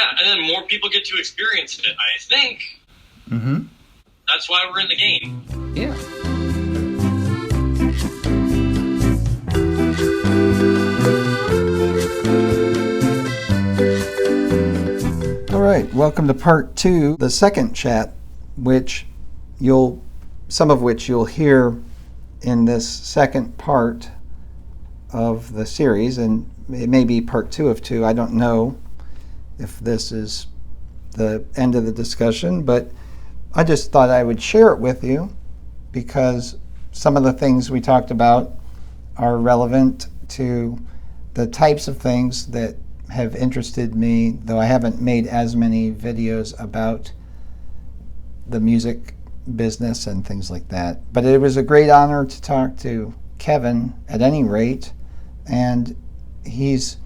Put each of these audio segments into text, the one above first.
Yeah, and then more people get to experience it, I think. Mm-hmm. That's why we're in the game. Yeah. All right, welcome to part 2, the second chat, some of which you'll hear in this second part of the series, and it may be part 2 of 2. I don't know if this is the end of the discussion, but I just thought I would share it with you because some of the things we talked about are relevant to the types of things that have interested me, though I haven't made as many videos about the music business and things like that. But it was a great honor to talk to Kevin at any rate, and he's,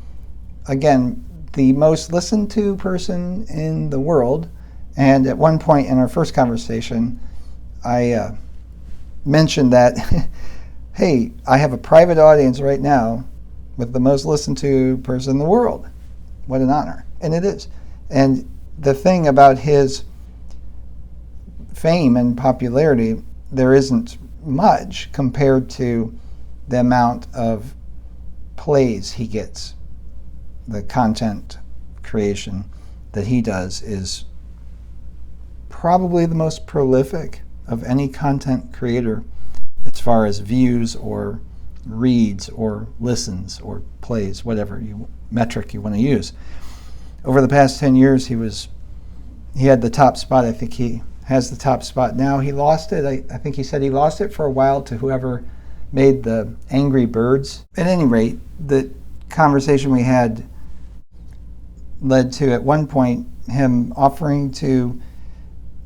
again, the most listened to person in the world. And at one point in our first conversation, I mentioned that, hey, I have a private audience right now with the most listened to person in the world. What an honor. And it is. And the thing about his fame and popularity, there isn't much compared to the amount of plays he gets. The content creation that he does is probably the most prolific of any content creator as far as views or reads or listens or plays, whatever metric you want to use. Over the past 10 years, he had the top spot. I think he has the top spot now. He lost it. I think he said he lost it for a while to whoever made the Angry Birds. At any rate, the conversation we had led to, at one point, him offering to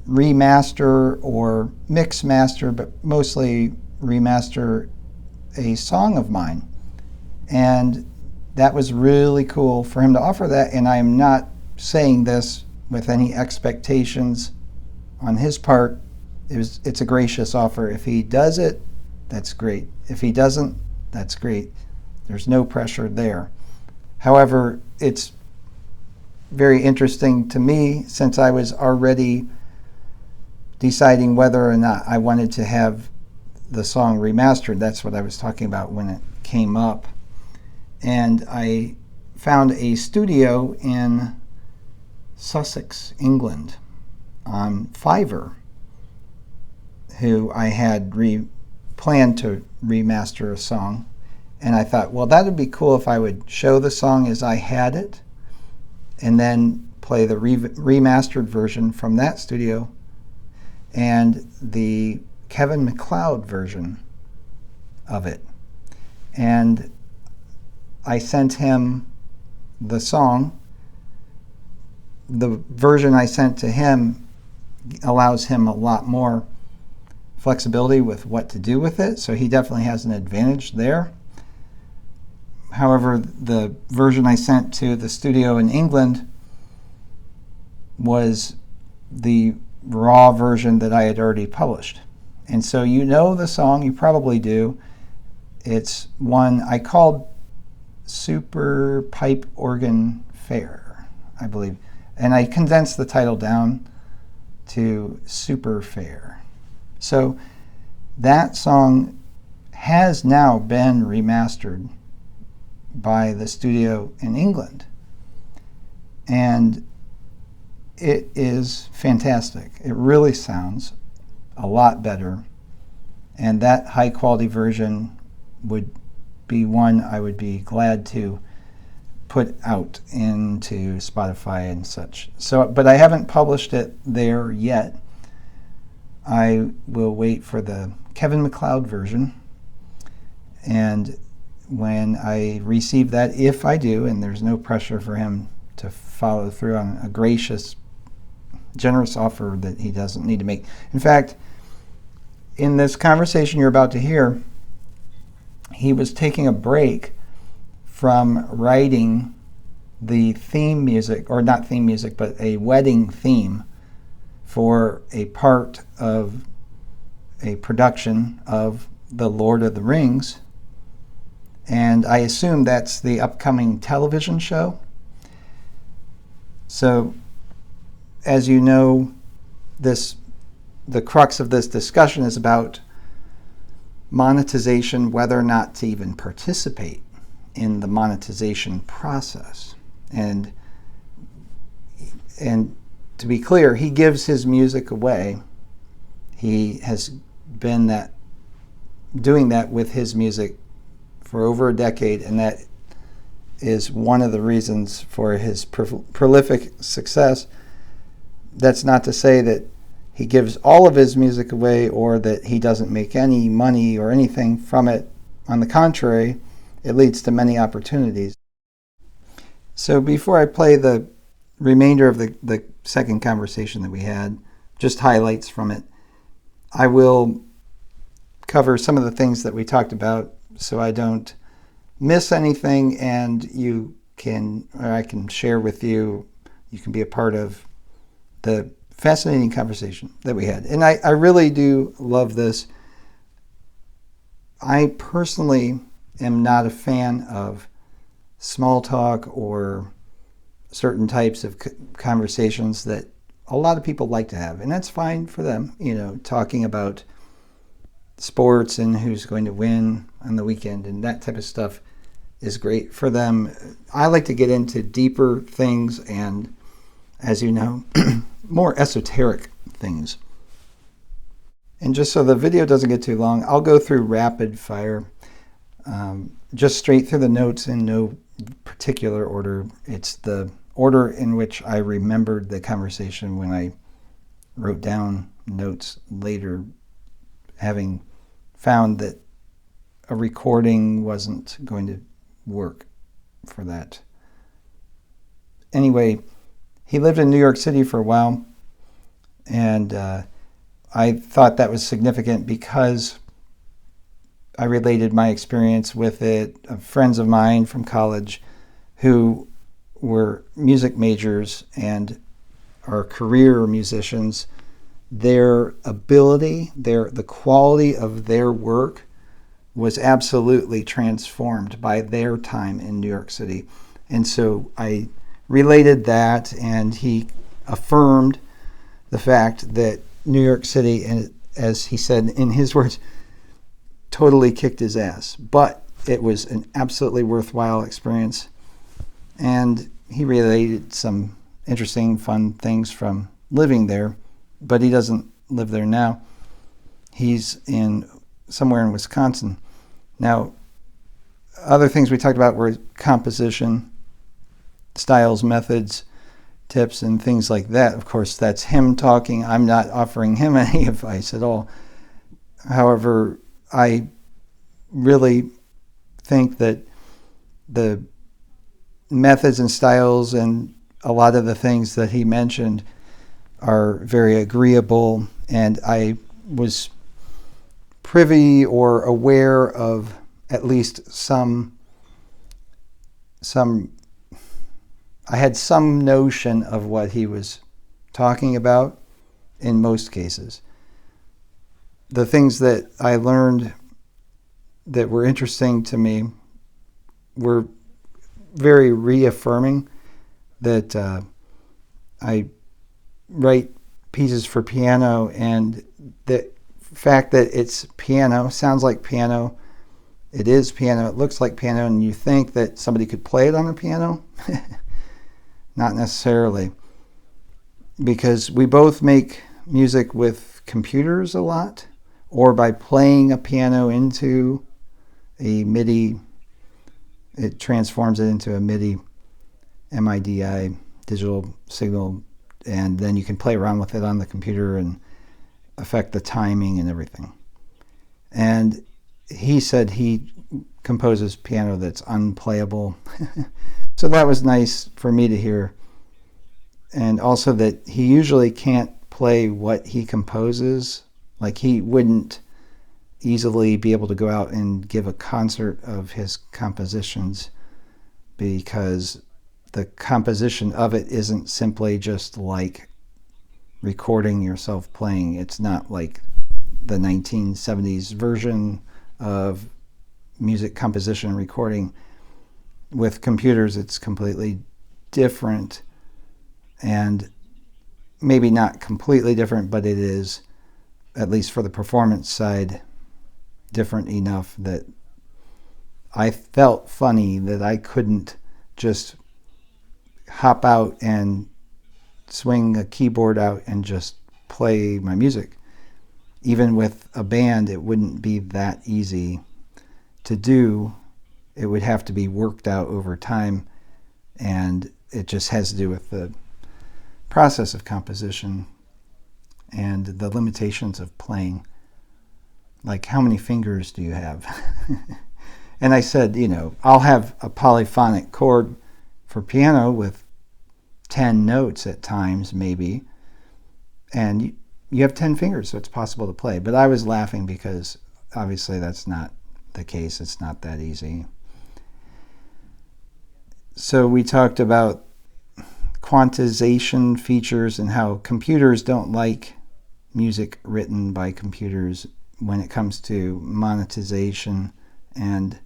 remaster or mix master, but mostly remaster a song of mine. And that was really cool for him to offer that, and I'm not saying this with any expectations on his part. It's a gracious offer. If he does it, that's great. If he doesn't, that's great. There's no pressure there. However, it's very interesting to me, since I was already deciding whether or not I wanted to have the song remastered. That's what I was talking about when it came up. And I found a studio in Sussex, England, on Fiverr, who I had planned to remaster a song. And I thought, well, that would be cool if I would show the song as I had it and then play the remastered version from that studio and the Kevin MacLeod version of it. And I sent him the song. The version I sent to him allows him a lot more flexibility with what to do with it, so he definitely has an advantage there. However, the version I sent to the studio in England was the raw version that I had already published. And so you know the song, you probably do. It's one I called Super Pipe Organ Faire, I believe. And I condensed the title down to Super Faire. So that song has now been remastered by the studio in England. And it is fantastic. It really sounds a lot better. And that high quality version would be one I would be glad to put out into Spotify and such. So, but I haven't published it there yet. I will wait for the Kevin MacLeod version. And when I receive that, if I do, and there's no pressure for him to follow through on a gracious, generous offer that he doesn't need to make. In fact, in this conversation you're about to hear, he was taking a break from writing the theme music, or not theme music, but a wedding theme for a part of a production of The Lord of the Rings. And I assume that's the upcoming television show. So, as you know, the crux of this discussion is about monetization, whether or not to even participate in the monetization process. And to be clear, he gives his music away. He has been doing that with his music for over a decade, and that is one of the reasons for his prolific success. That's not to say that he gives all of his music away or that he doesn't make any money or anything from it. On the contrary, it leads to many opportunities. So before I play the remainder of the second conversation that we had, just highlights from it, I will cover some of the things that we talked about so I don't miss anything, and I can share with you, you can be a part of the fascinating conversation that we had. And I really do love this. I personally am not a fan of small talk or certain types of conversations that a lot of people like to have, and that's fine for them, talking about sports and who's going to win on the weekend and that type of stuff is great for them. I like to get into deeper things and, as you know, more esoteric things. And just so the video doesn't get too long, I'll go through rapid fire, just straight through the notes in no particular order. It's the order in which I remembered the conversation when I wrote down notes later, having found that a recording wasn't going to work for that. Anyway, he lived in New York City for a while, and I thought that was significant because I related my experience with it. Friends of mine from college who were music majors and are career musicians, their ability, the quality of their work was absolutely transformed by their time in New York City. And so I related that, and he affirmed the fact that New York City, and as he said in his words, totally kicked his ass. But it was an absolutely worthwhile experience. And he related some interesting, fun things from living there, but he doesn't live there now. He's somewhere in Wisconsin. Now, other things we talked about were composition, styles, methods, tips, and things like that. Of course, that's him talking. I'm not offering him any advice at all. However, I really think that the methods and styles and a lot of the things that he mentioned are very agreeable, and I was privy or aware of at least some I had some notion of what he was talking about in most cases. The things that I learned that were interesting to me were very reaffirming that I write pieces for piano, and the fact that it's piano, sounds like piano, it is piano, it looks like piano, and you think that somebody could play it on a piano? Not necessarily, because we both make music with computers a lot, or by playing a piano into a MIDI, it transforms it into a MIDI, MIDI, digital signal, and then you can play around with it on the computer and affect the timing and everything. And he said he composes piano that's unplayable. So that was nice for me to hear. And also that he usually can't play what he composes. Like, he wouldn't easily be able to go out and give a concert of his compositions, because the composition of it isn't simply just like recording yourself playing. It's not like the 1970s version of music composition recording. With computers, it's completely different. and maybe not completely different, but it is, at least for the performance side, different enough that I felt funny that I couldn't just hop out and swing a keyboard out and just play my music. Even with a band, it wouldn't be that easy to do. It would have to be worked out over time, and it just has to do with the process of composition and the limitations of playing. Like, how many fingers do you have? And I said, I'll have a polyphonic chord for piano with 10 notes at times, maybe, and you have 10 fingers, so it's possible to play. But I was laughing because obviously that's not the case. It's not that easy. So we talked about quantization features and how computers don't like music written by computers when it comes to monetization. And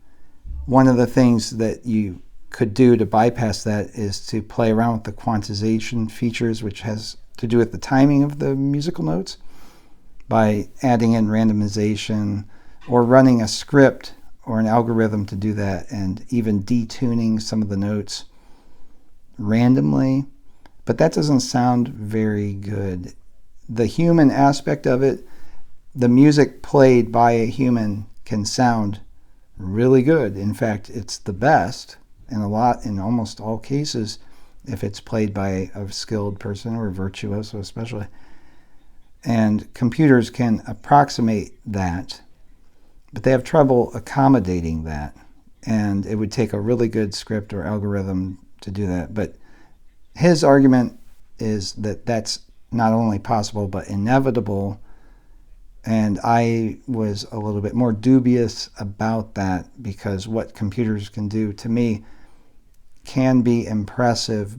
one of the things that you could do to bypass that is to play around with the quantization features, which has to do with the timing of the musical notes, by adding in randomization or running a script or an algorithm to do that, and even detuning some of the notes randomly. But that doesn't sound very good. The human aspect of it, the music played by a human can sound really good. In fact, it's the best in almost all cases, if it's played by a skilled person or a virtuoso especially. And computers can approximate that, but they have trouble accommodating that. And it would take a really good script or algorithm to do that. But his argument is that that's not only possible, but inevitable. And I was a little bit more dubious about that, because what computers can do, to me, can be impressive,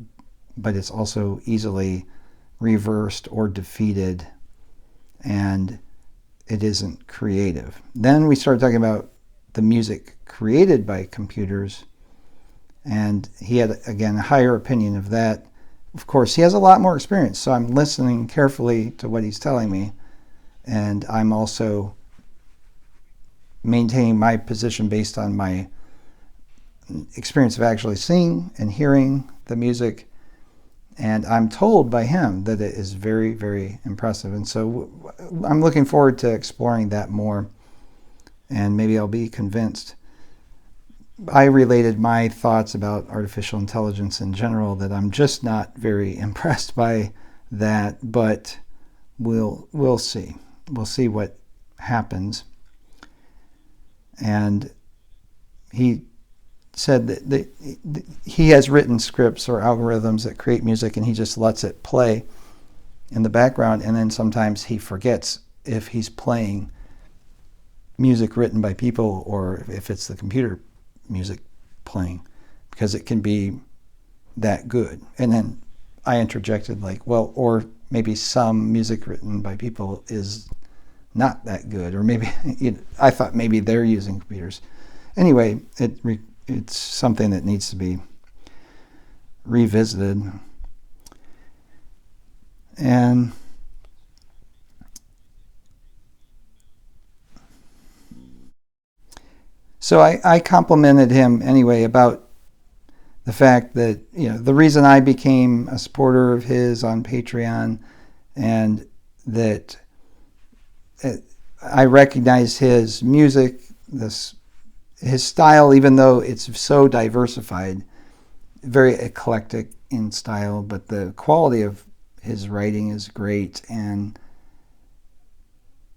but it's also easily reversed or defeated, and it isn't creative. Then we started talking about the music created by computers, and he had, again, a higher opinion of that. Of course, he has a lot more experience, so I'm listening carefully to what he's telling me, and I'm also maintaining my position based on my experience of actually seeing and hearing the music. And I'm told by him that it is very, very impressive. And so I'm looking forward to exploring that more, and maybe I'll be convinced. I related my thoughts about artificial intelligence in general, that I'm just not very impressed by that, but we'll see. We'll see what happens. And he said that he has written scripts or algorithms that create music, and he just lets it play in the background, and then sometimes he forgets if he's playing music written by people or if it's the computer music playing, because it can be that good. And then I interjected, like, well, or maybe some music written by people is not that good, or maybe I thought maybe they're using computers. Anyway, it's something that needs to be revisited. And so I complimented him anyway about the fact that, the reason I became a supporter of his on Patreon, and that I recognize his music, his style, even though it's so diversified, very eclectic in style, but the quality of his writing is great. And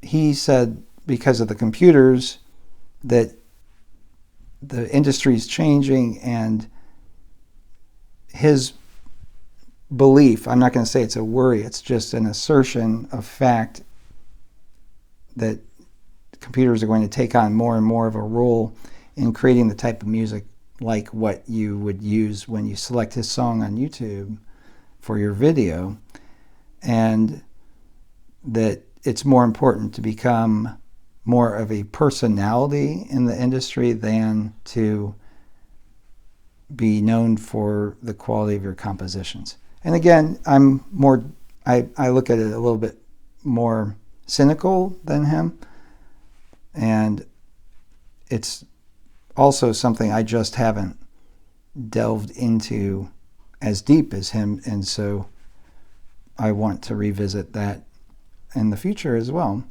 he said, because of the computers, that the industry is changing, and his belief, I'm not going to say it's a worry, it's just an assertion of fact, that computers are going to take on more and more of a role in creating the type of music like what you would use when you select his song on YouTube for your video, and that it's more important to become more of a personality in the industry than to be known for the quality of your compositions. And again, I look at it a little bit more cynical than him. And it's also something I just haven't delved into as deep as him. And so I want to revisit that in the future as well.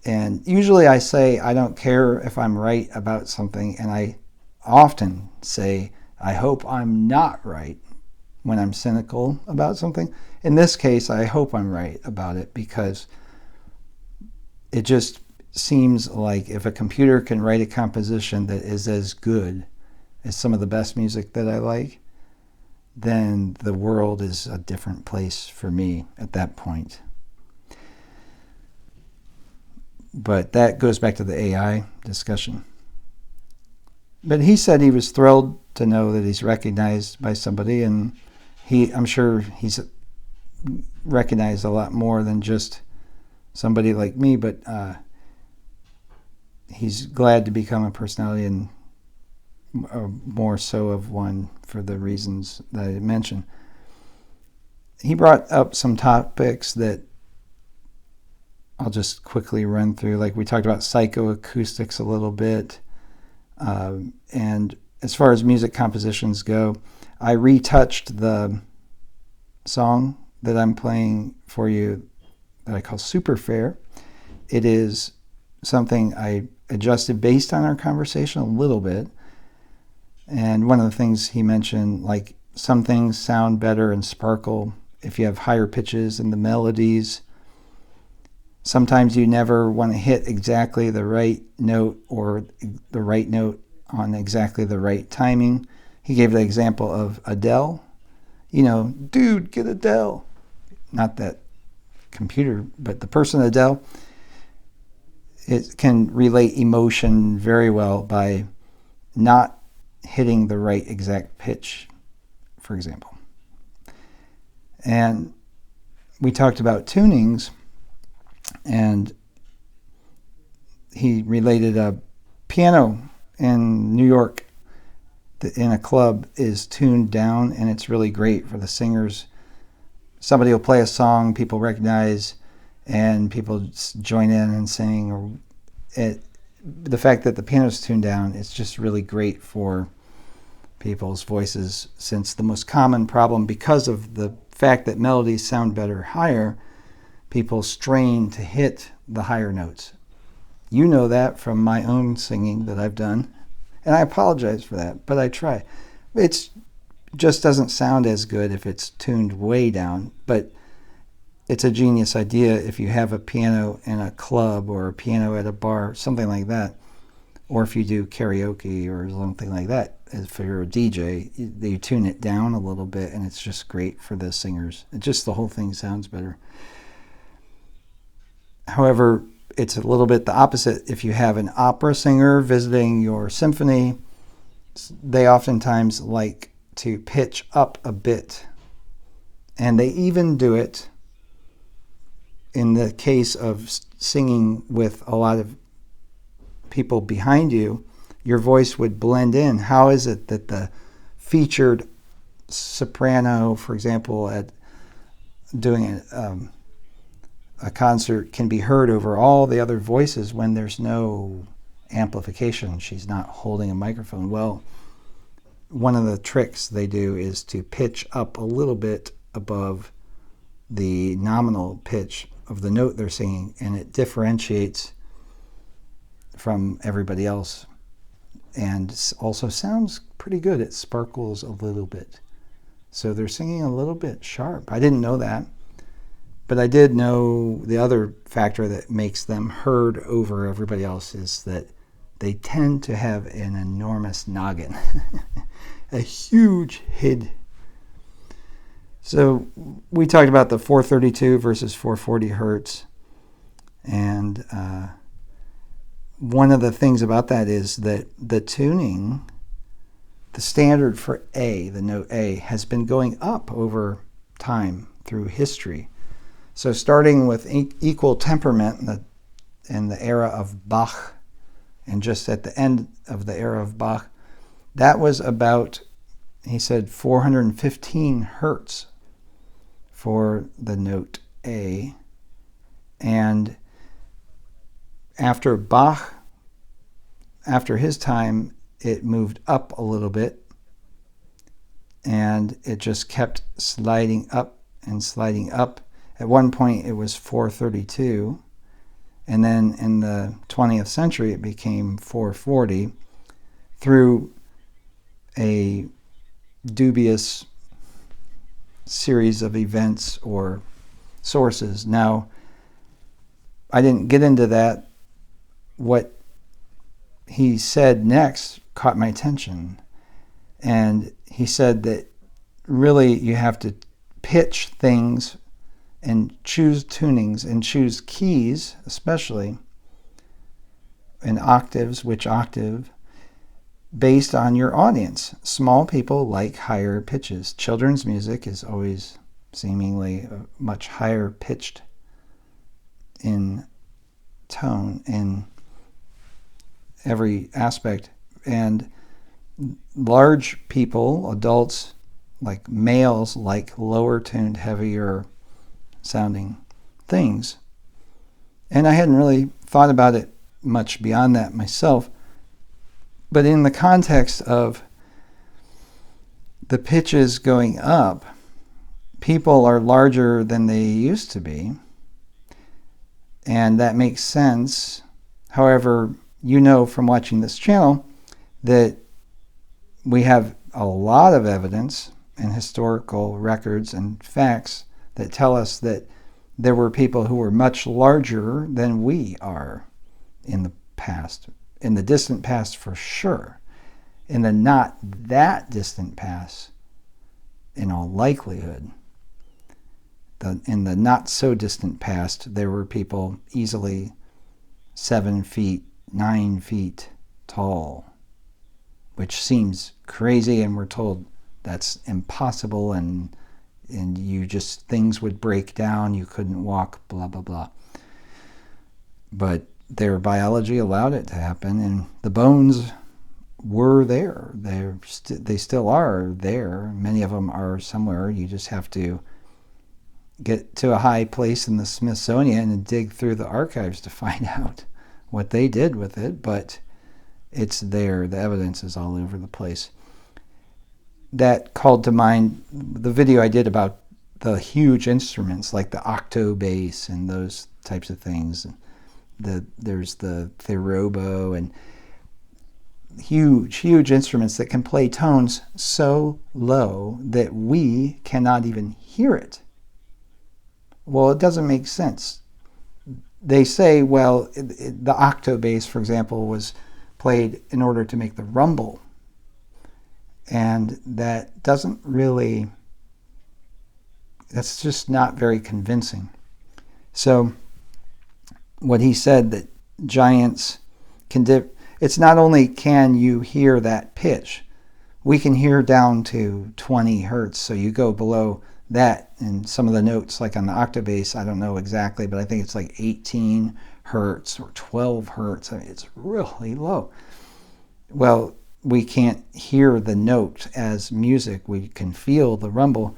And usually I say I don't care if I'm right about something, and I often say I hope I'm not right when I'm cynical about something. In this case, I hope I'm right about it, because it just seems like if a computer can write a composition that is as good as some of the best music that I like, then the world is a different place for me at that point. But that goes back to the AI discussion. But he said he was thrilled to know that he's recognized by somebody, and I'm sure he's recognized a lot more than just somebody like me, but he's glad to become a personality, and more so of one for the reasons that I mentioned. He brought up some topics that I'll just quickly run through. Like, we talked about psychoacoustics a little bit. And as far as music compositions go, I retouched the song that I'm playing for you that I call Super Faire. It is something I adjusted based on our conversation a little bit. And one of the things he mentioned, like, some things sound better and sparkle if you have higher pitches in the melodies. Sometimes you never want to hit exactly the right note, or the right note on exactly the right timing. He gave the example of Adele. Dude, get Adele. Not that computer, but the person Adele. It can relate emotion very well by not hitting the right exact pitch, for example. And we talked about tunings, and he related a piano in New York in a club is tuned down, and it's really great for the singers. Somebody will play a song people recognize, and people join in and sing. The fact that the piano's tuned down is just really great for people's voices, since the most common problem, because of the fact that melodies sound better higher, people strain to hit the higher notes. You know that from my own singing that I've done, and I apologize for that, but I try. It just doesn't sound as good if it's tuned way down, but it's a genius idea if you have a piano in a club or a piano at a bar, something like that, or if you do karaoke or something like that. If you're a DJ, you tune it down a little bit, and it's just great for the singers. The whole thing sounds better. However, it's a little bit the opposite. If you have an opera singer visiting your symphony, they oftentimes like to pitch up a bit. And they even do it in the case of singing with a lot of people behind you. Your voice would blend in. How is it that the featured soprano, for example, at doing a concert, can be heard over all the other voices when there's no amplification? She's not holding a microphone. Well, one of the tricks they do is to pitch up a little bit above the nominal pitch of the note they're singing, and it differentiates from everybody else, and also sounds pretty good. It sparkles a little bit. So they're singing a little bit sharp. I didn't know that. But I did know the other factor that makes them heard over everybody else is that they tend to have an enormous noggin, a huge head. So we talked about the 432 versus 440 hertz. And one of the things about that is that the tuning, the standard for A, the note A, has been going up over time through history. So starting with equal temperament in the era of Bach, and just at the end of the era of Bach, that was about, he said, 415 hertz for the note A. And after Bach, after his time, it moved up a little bit, and it just kept sliding up and sliding up. At one point it was 432, and then in the 20th century it became 440 through a dubious series of events or sources. Now, I didn't get into that. What he said next caught my attention, and he said that really you have to pitch things and choose tunings and choose keys, especially, and octaves, which octave, based on your audience. Small people like higher pitches. Children's music is always seemingly much higher pitched in tone in every aspect. And large people, adults, like males, like lower tuned, heavier sounding things. And I hadn't really thought about it much beyond that myself. But in the context of the pitches going up, people are larger than they used to be. And that makes sense. However, you know from watching this channel that we have a lot of evidence and historical records and facts that tell us that there were people who were much larger than we are in the past. In the distant past, for sure. In the not that distant past, in all likelihood. In the not so distant past, there were people easily 7 feet, 9 feet tall, which seems crazy, and we're told that's impossible, and you just, things would break down, you couldn't walk, blah, blah, blah. But their biology allowed it to happen, and the bones were there. They still are there. Many of them are somewhere. You just have to get to a high place in the Smithsonian and dig through the archives to find out what they did with it, but it's there. The evidence is all over the place. That called to mind the video I did about the huge instruments like the octo bass and those types of things. There's the therobo and huge instruments that can play tones so low that we cannot even hear it. Well, it doesn't make sense. They say, well, the octo bass, for example, was played in order to make the rumble. And that doesn't really, that's just not very convincing. So what he said, that giants can it's not only can you hear that pitch, we can hear down to 20 hertz. So you go below that, and some of the notes, like on the octave bass, I don't know exactly, but I think it's like 18 hertz or 12 hertz. I mean, it's really low. Well, we can't hear the note as music. We can feel the rumble.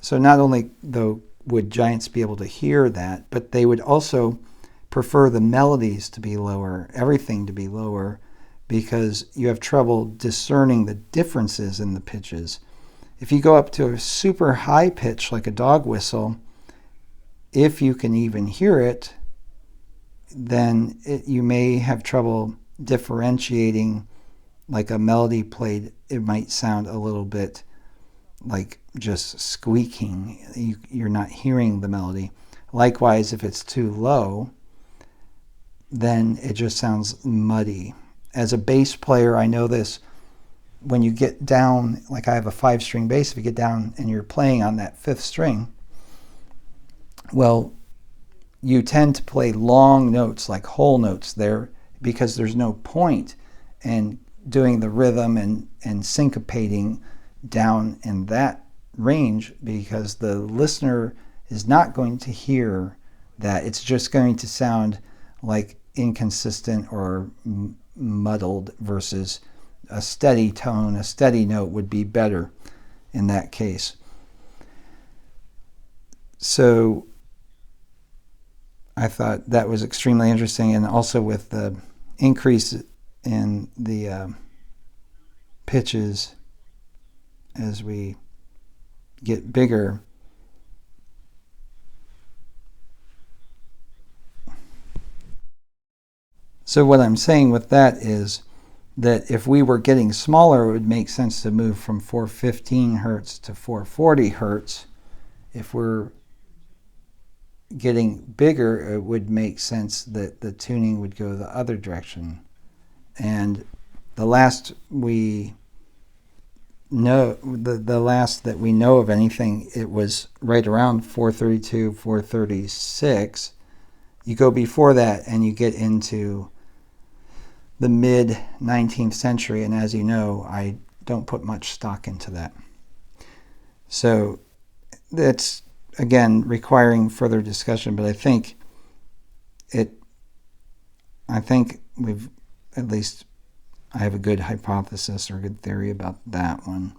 So not only, though, would giants be able to hear that, but they would also prefer the melodies to be lower, everything to be lower, because you have trouble discerning the differences in the pitches. If you go up to a super high pitch like a dog whistle, if you can even hear it, then you may have trouble differentiating. Like a melody played, it might sound a little bit like just squeaking. You're not hearing the melody. Likewise, if it's too low, then it just sounds muddy. As a bass player, I know this. When you get down, like I have a 5-string bass, if you get down and you're playing on that 5th string, well, you tend to play long notes, like whole notes there, because there's no point in doing the rhythm and syncopating down in that range, because the listener is not going to hear that. It's just going to sound like inconsistent or muddled, versus a steady tone, a steady note would be better in that case. So I thought that was extremely interesting, and also with the increase in the pitches as we get bigger. So what I'm saying with that is that if we were getting smaller, it would make sense to move from 415 hertz to 440 hertz. If we're getting bigger, it would make sense that the tuning would go the other direction. And the last we know, the last that we know of anything, it was right around 432, 436. You go before that and you get into the mid 19th century, and as you know, I don't put much stock into that. So that's, again, requiring further discussion, but I think we've, at least I have a good hypothesis or a good theory about that one.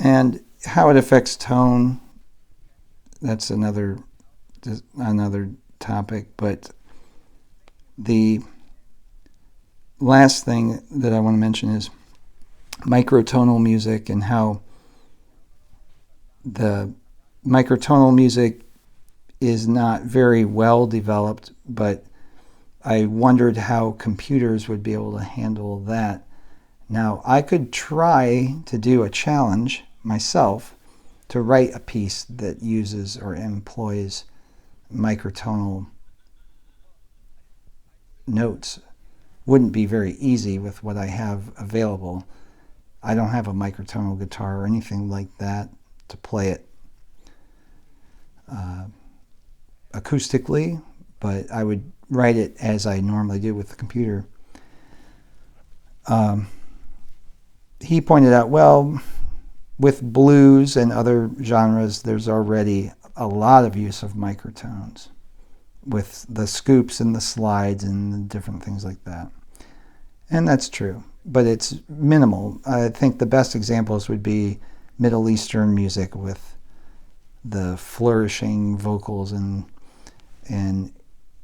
And how it affects tone, that's another topic, but the last thing that I want to mention is microtonal music, and how the microtonal music is not very well developed, but I wondered how computers would be able to handle that. Now, I could try to do a challenge myself to write a piece that uses or employs microtonal notes. Wouldn't be very easy with what I have available. I don't have a microtonal guitar or anything like that to play it acoustically, but I would write it as I normally do with the computer. He pointed out, well, with blues and other genres, there's already a lot of use of microtones with the scoops and the slides and the different things like that. And that's true, but it's minimal. I think the best examples would be Middle Eastern music with the flourishing vocals, and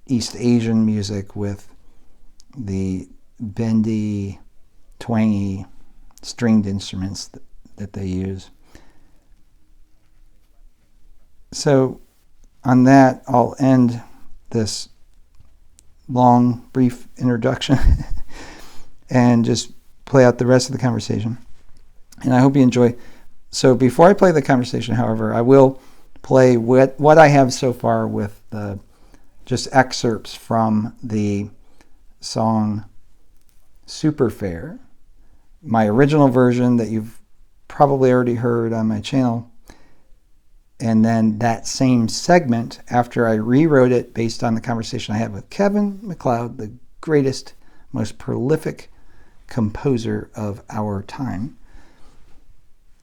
East Asian music with the bendy, twangy, stringed instruments that they use. So on that, I'll end this long, brief introduction and just play out the rest of the conversation. And I hope you enjoy. So before I play the conversation, however, I will play what I have so far with just excerpts from the song Super Faire, my original version that you've probably already heard on my channel. And then that same segment, after I rewrote it based on the conversation I had with Kevin MacLeod, the greatest, most prolific composer of our time.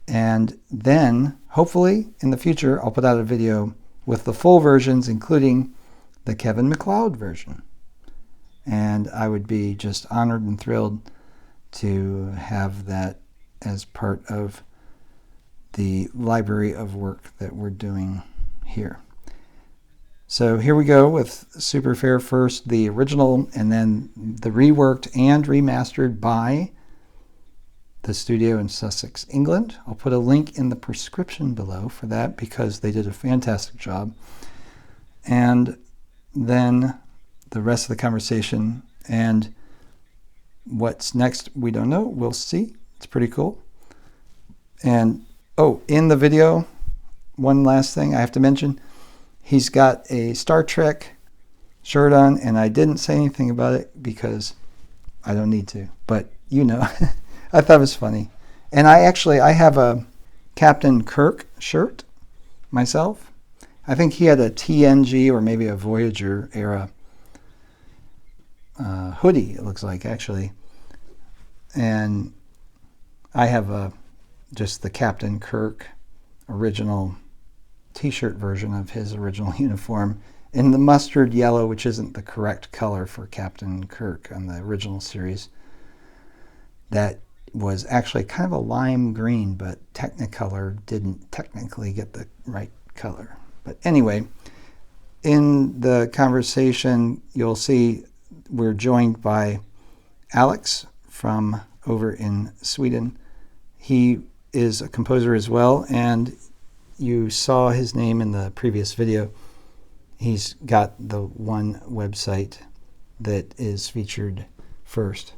And then, hopefully, in the future, I'll put out a video with the full versions, including the Kevin MacLeod version. And I would be just honored and thrilled to have that as part of the library of work that we're doing here. So here we go with Super Faire first, the original, and then the reworked and remastered by the studio in Sussex, England. I'll put a link in the prescription below for that because they did a fantastic job. And then the rest of the conversation, and what's next, we don't know. We'll see. It's pretty cool. And oh, in the video, one last thing I have to mention, he's got a Star Trek shirt on, and I didn't say anything about it because I don't need to, but you know, I thought it was funny. And I have a Captain Kirk shirt myself. I think he had a TNG or maybe a Voyager era hoodie, it looks like, actually. And I have just the Captain Kirk original t-shirt version of his original uniform in the mustard yellow, which isn't the correct color for Captain Kirk on the original series. That was actually kind of a lime green, but Technicolor didn't technically get the right color. But anyway, in the conversation, you'll see we're joined by Alex from over in Sweden. He is a composer as well, and you saw his name in the previous video. He's got the one website that is featured first.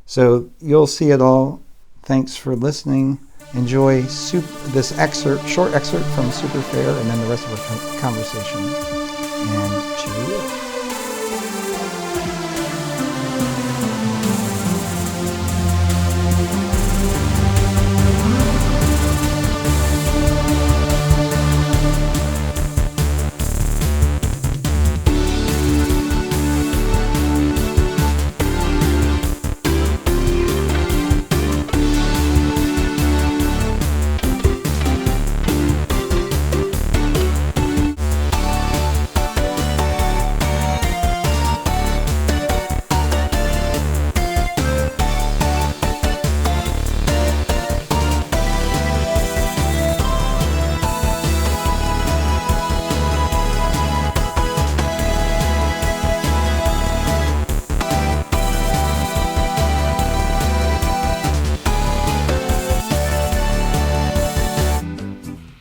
So you'll see it all. Thanks for listening. Enjoy this short excerpt from Super Faire, and then the rest of our conversation. And cheerio.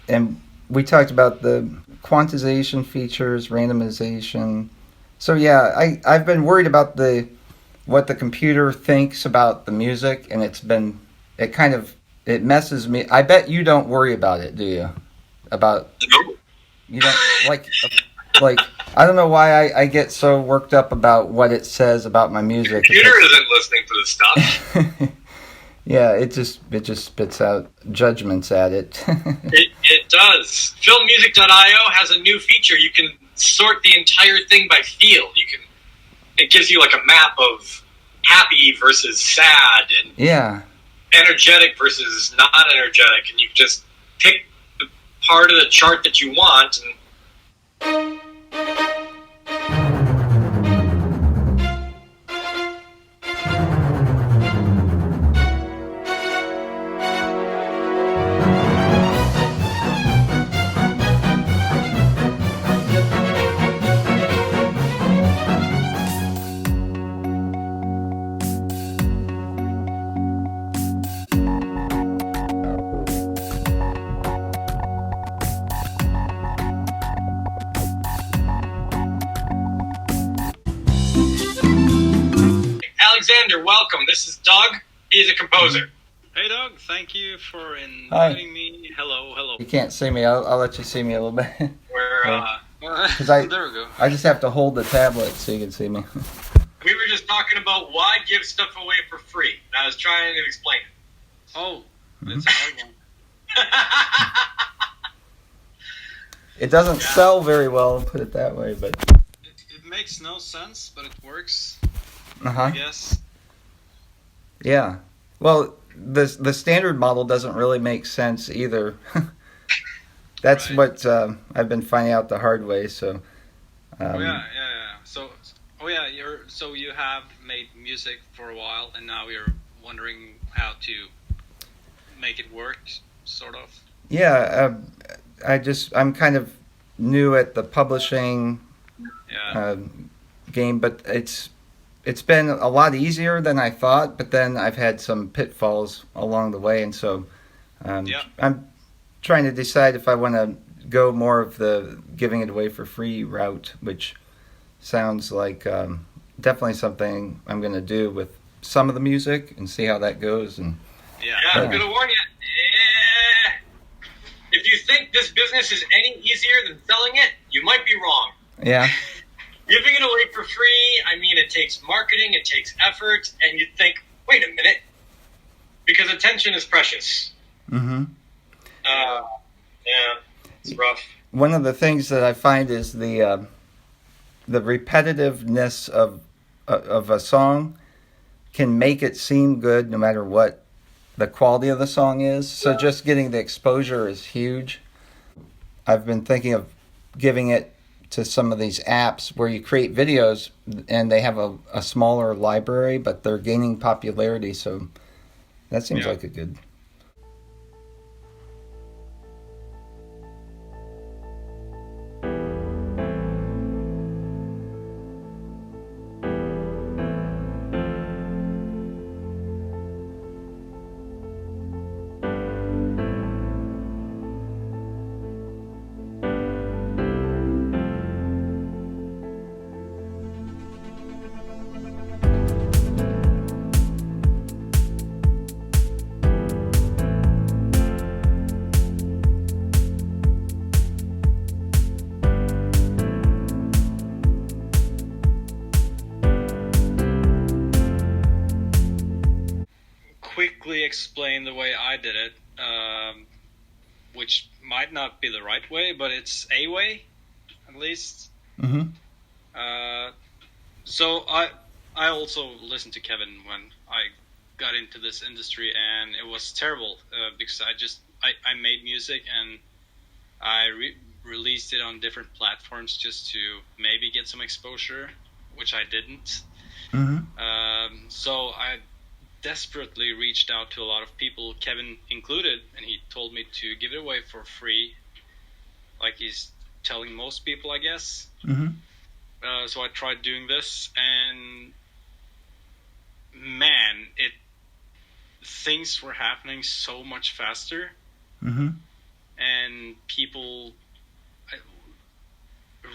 And we talked about the quantization features, randomization. So yeah, I've been worried about what the computer thinks about the music, and it messes me. I bet you don't worry about it, do you? You don't like I don't know why I get so worked up about what it says about my music. The computer isn't listening to the stuff. Yeah, it just spits out judgments at it. It does. Filmmusic.io has a new feature. You can sort the entire thing by field. It gives you like a map of happy versus sad and energetic versus not energetic, and you just pick the part of the chart that you want. And Alexander, welcome. This is Doug. He's a composer. Hey, Doug. Thank you for inviting me. Hello. You can't see me. I'll let you see me a little bit. There we go. I just have to hold the tablet so you can see me. We were just talking about why give stuff away for free. I was trying to explain it. Oh, that's a hard one. It doesn't sell very well, put it that way, but It makes no sense, but it works. I guess. Yeah. Well, the standard model doesn't really make sense either. That's Right. what I've been finding out the hard way. So. Yeah. So you have made music for a while, and now you're wondering how to make it work, sort of. Yeah. I'm kind of new at the publishing game, but it's been a lot easier than I thought, but then I've had some pitfalls along the way, and so I'm trying to decide if I want to go more of the giving it away for free route, which sounds like definitely something I'm going to do with some of the music and see how that goes. And I'm going to warn you. If you think this business is any easier than selling it, you might be wrong. Yeah. Giving it away for free, I mean, it takes marketing, it takes effort, and you think, wait a minute, because attention is precious. Mm-hmm. It's rough. One of the things that I find is the repetitiveness of a song can make it seem good no matter what the quality of the song is. So just getting the exposure is huge. I've been thinking of giving it to some of these apps where you create videos and they have a smaller library, but they're gaining popularity. So that seems like a good. briefly explain the way I did it, which might not be the right way, but it's a way, at least. Mm-hmm. So I also listened to Kevin when I got into this industry, and it was terrible because I made music and I released it on different platforms just to maybe get some exposure, which I didn't. Mm-hmm. So I desperately reached out to a lot of people, Kevin included, and he told me to give it away for free, like he's telling most people, I guess. Mm-hmm. So I tried doing this, and man, things were happening so much faster, Mm-hmm. and people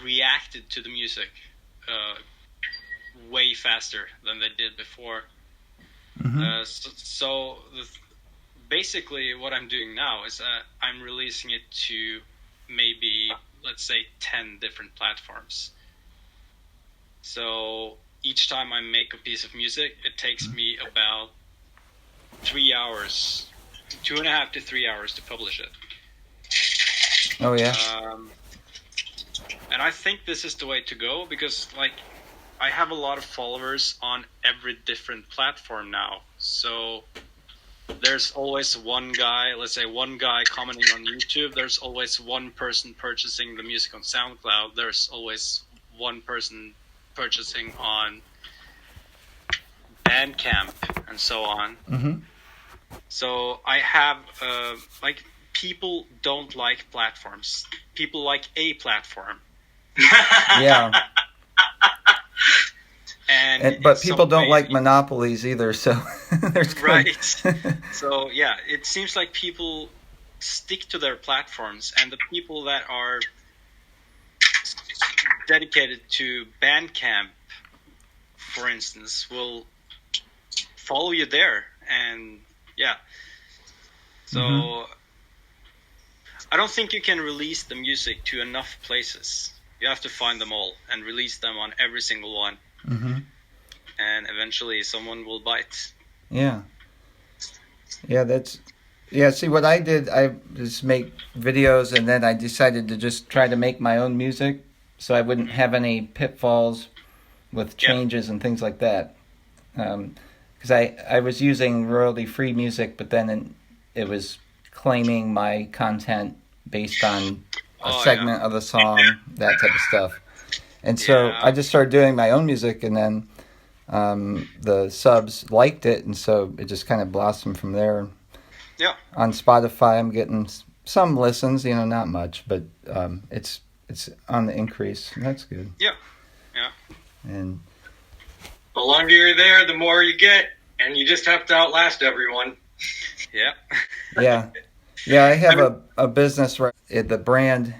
reacted to the music way faster than they did before. Mm-hmm. Basically what I'm doing now is I'm releasing it to maybe, let's say, 10 different platforms. So each time I make a piece of music, it takes me about 3 hours, 2.5 to 3 hours to publish it. Oh, yeah. And I think this is the way to go because, like, I have a lot of followers on every different platform now. So there's always one guy, let's say one guy commenting on YouTube. There's always one person purchasing the music on SoundCloud. There's always one person purchasing on Bandcamp and so on. Mm-hmm. So I have, people don't like platforms. People like a platform. Yeah. But people don't like monopolies either, so there's good. Right. So yeah, it seems like people stick to their platforms, and the people that are dedicated to Bandcamp, for instance, will follow you there, and yeah. So I don't think you can release the music to enough places. You have to find them all and release them on every single one. Mm-hmm. And eventually someone will bite. Yeah. Yeah, see what I did, I just make videos and then I decided to just try to make my own music so I wouldn't have any pitfalls with changes and things like that. Because I was using royalty-free music, but then it was claiming my content based on a segment of the song, that type of stuff. And so I just started doing my own music, and then the subs liked it, and so it just kind of blossomed from there. Yeah. On Spotify, I'm getting some listens, not much, but it's on the increase, and that's good. Yeah. Yeah. And the longer you're there, the more you get, and you just have to outlast everyone. Yeah. Yeah, I have a business where the brand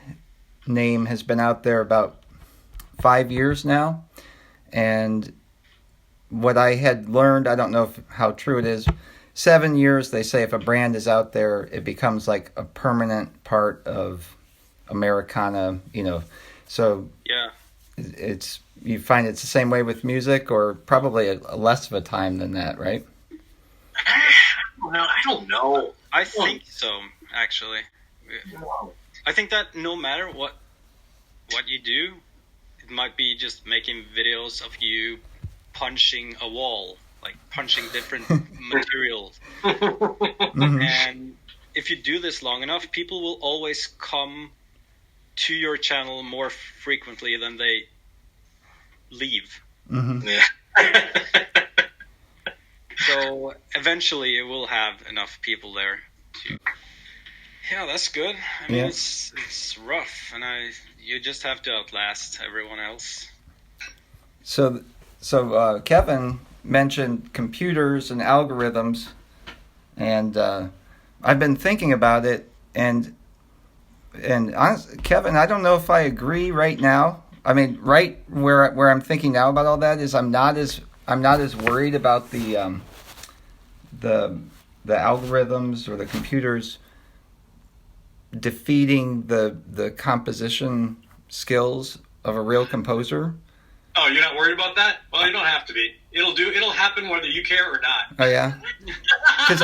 name has been out there about 5 years now, and what I had learned, I don't know how true it is, 7 years, they say if a brand is out there, it becomes like a permanent part of Americana, so yeah, you find it's the same way with music, or probably a less of a time than that, right? I don't know. I think so, actually. I think that no matter what you do, it might be just making videos of you punching a wall, like punching different materials. Mm-hmm. And if you do this long enough, people will always come to your channel more frequently than they leave. Mm-hmm. Yeah. So eventually it will have enough people there to... Yeah, that's good. I mean, it's rough, and you just have to outlast everyone else. So Kevin mentioned computers and algorithms, and I've been thinking about it, and honestly, Kevin, I don't know if I agree right now. I mean, right where I'm thinking now about all that is I'm not as worried about the algorithms or the computers defeating the composition skills of a real composer. Oh, you're not worried about that? Well, you don't have to be. It'll happen whether you care or not. Oh yeah, because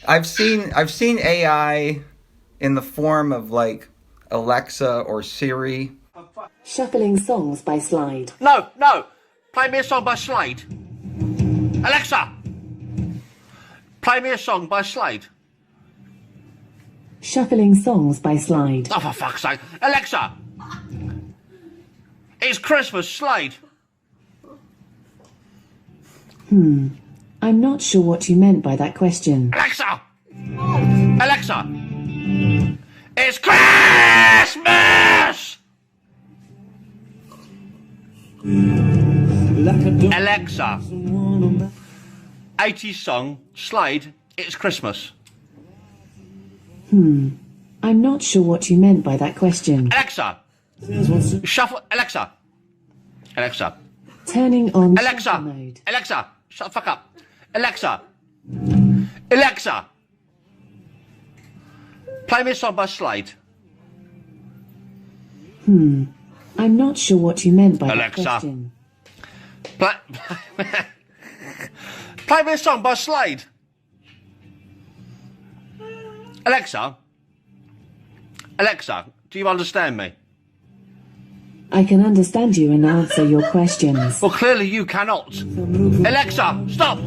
I've seen AI in the form of like Alexa or Siri. Shuffling songs by Slide. No. Play me a song by Slade. Alexa. Play me a song by Slade. Shuffling songs by Slide. Oh, for fuck's sake. Alexa. It's Christmas, Slade. I'm not sure what you meant by that question. Alexa. Alexa. It's Christmas. Alexa. 80s song, Slade, It's Christmas. I'm not sure what you meant by that question. Alexa. Shuffle. Alexa. Alexa. Turning on Alexa. shuffle mode. Alexa. Shut the fuck up. Alexa. Alexa. Play me a song by Slade. I'm not sure what you meant by Alexa. that question. Play me a song by Slade. Alexa. Alexa, do you understand me? I can understand you and answer your questions. Well, clearly you cannot. Alexa, stop.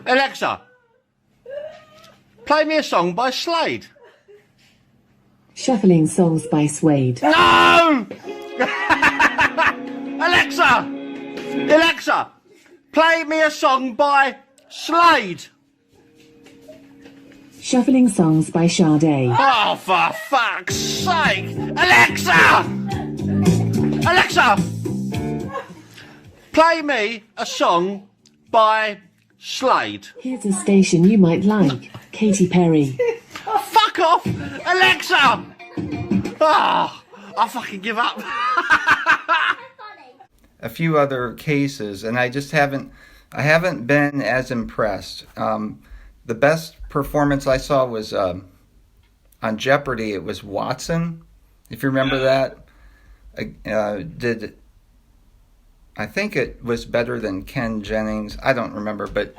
Alexa, play me a song by Slade. Shuffling songs by Suede. No! Alexa! Alexa! Play me a song by Slade. Shuffling songs by Sade. Oh, for fuck's sake! Alexa! Alexa! Play me a song by Slade. Here's a station you might like. Katy Perry. Fuck off! Alexa! Oh, I fucking give up. A few other cases, and I haven't been as impressed. The best performance I saw was on Jeopardy. It was Watson, if you remember that. I think it was better than Ken Jennings. I don't remember, but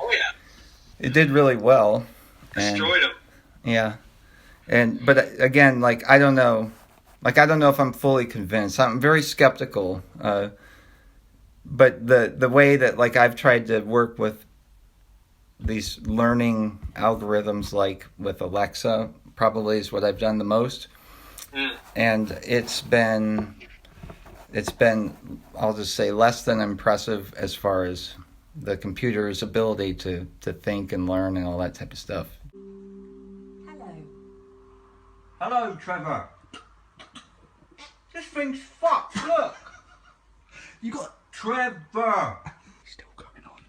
it did really well. Destroyed him. Yeah, but again, I don't know if I'm fully convinced. I'm very skeptical. But the way that I've tried to work with these learning algorithms, like with Alexa, probably is what I've done the most. And it's been I'll just say less than impressive as far as the computer's ability to think and learn and all that type of stuff. Hello, Trevor. This thing's fucked, look. You got Trevor. He's still going on.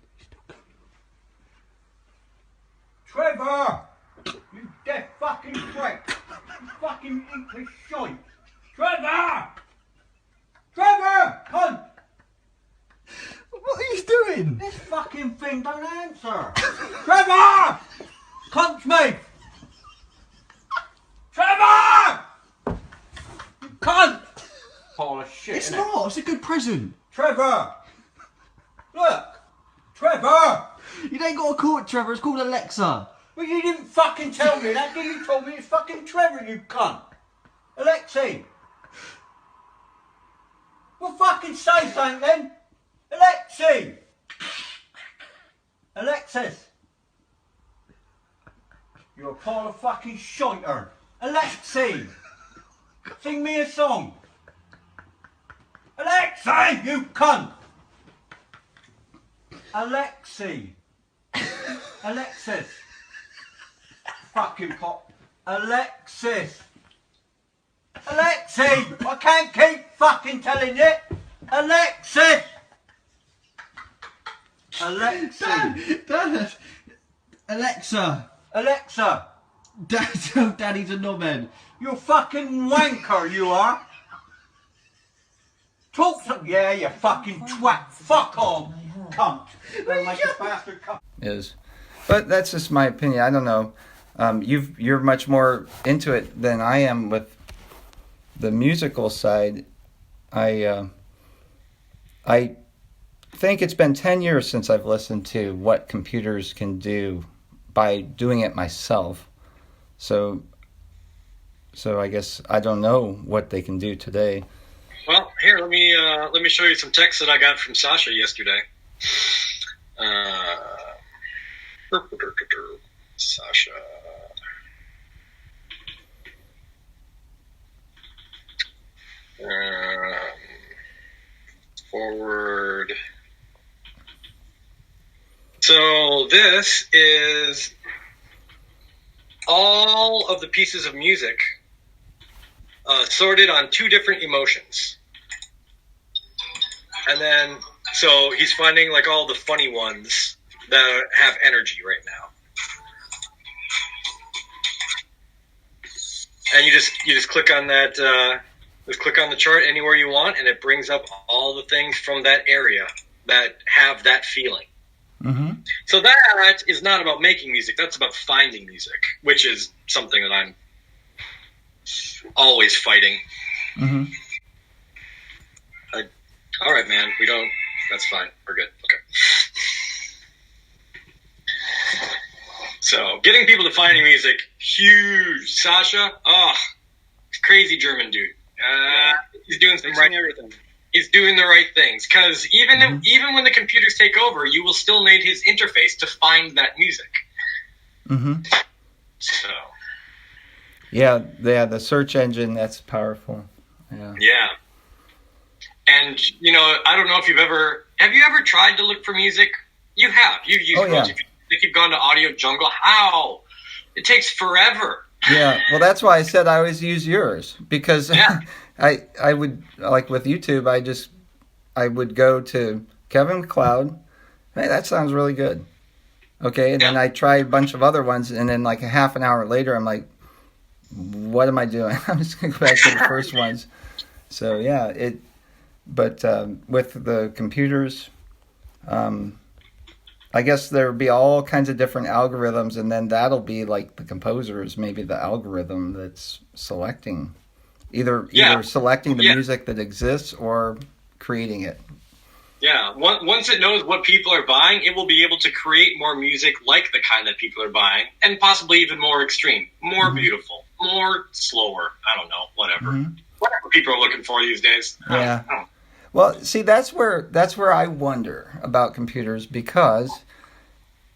Trevor! You deaf fucking prick. You fucking English shite. Trevor! Trevor! Cunt! What are you doing? This fucking thing don't answer. Trevor! Cunt me! Trevor! You cunt! Pile of shit. It's not. It's a good present. Trevor! Look! Trevor! You ain't got to call it Trevor. It's called Alexa. Well, you didn't fucking tell me that, did you? You told me it's fucking Trevor, you cunt! Alexei! Well, fucking say something then! Alexei! Alexis! You're a pile of fucking shiter! Alexei! Sing me a song! Alexei, you cunt! Alexei! Alexis! Fucking pop! Alexis! Alexei! I can't keep fucking telling you! Alexis! Alexei! Dad! Alexa! Alexa! Dad, tell Daddy to knobhead. You fucking wanker, you are! Talk to... Yeah, you fucking twat! Fuck off! Cunt! Don't make a bastard cunt! But that's just my opinion. I don't know. You're much more into it than I am with the musical side. I I think it's been 10 years since I've listened to what computers can do by doing it myself. So I guess I don't know what they can do today. Well, here, let me show you some text that I got from Sasha yesterday. Sasha. Forward. So this is all of the pieces of music sorted on 2 different emotions. And then, so he's finding like all the funny ones that have energy right now. And you just click on that, just click on the chart anywhere you want, and it brings up all the things from that area that have that feeling. Mm-hmm. So that is not about making music, that's about finding music, which is something that I'm always fighting. Mm-hmm. All right, man, that's fine, we're good, okay. So, getting people to find music, huge. Sasha, crazy German dude. He's doing some right everything. He's doing the right things, because even when the computers take over, you will still need his interface to find that music. Mm-hmm. So. Yeah, the search engine, that's powerful. Yeah. And, I don't know if have you ever tried to look for music? You have. You've used most. If you've gone to Audio Jungle, how? It takes forever. Yeah, well, that's why I said I always use yours, because I would, like with YouTube, I would go to Kevin MacLeod. Hey, that sounds really good. Okay, and then I tried a bunch of other ones, and then like a half an hour later, I'm like, what am I doing? I'm just going to go back to the first ones. So, yeah, but with the computers, I guess there'll be all kinds of different algorithms, and then that'll be like the composer is maybe the algorithm that's selecting, either selecting the music that exists or creating it. Yeah, once it knows what people are buying, it will be able to create more music like the kind that people are buying, and possibly even more extreme, more beautiful, more slower, I don't know, whatever. Whatever people are looking for these days. Yeah. Well, see, that's where I wonder about computers, because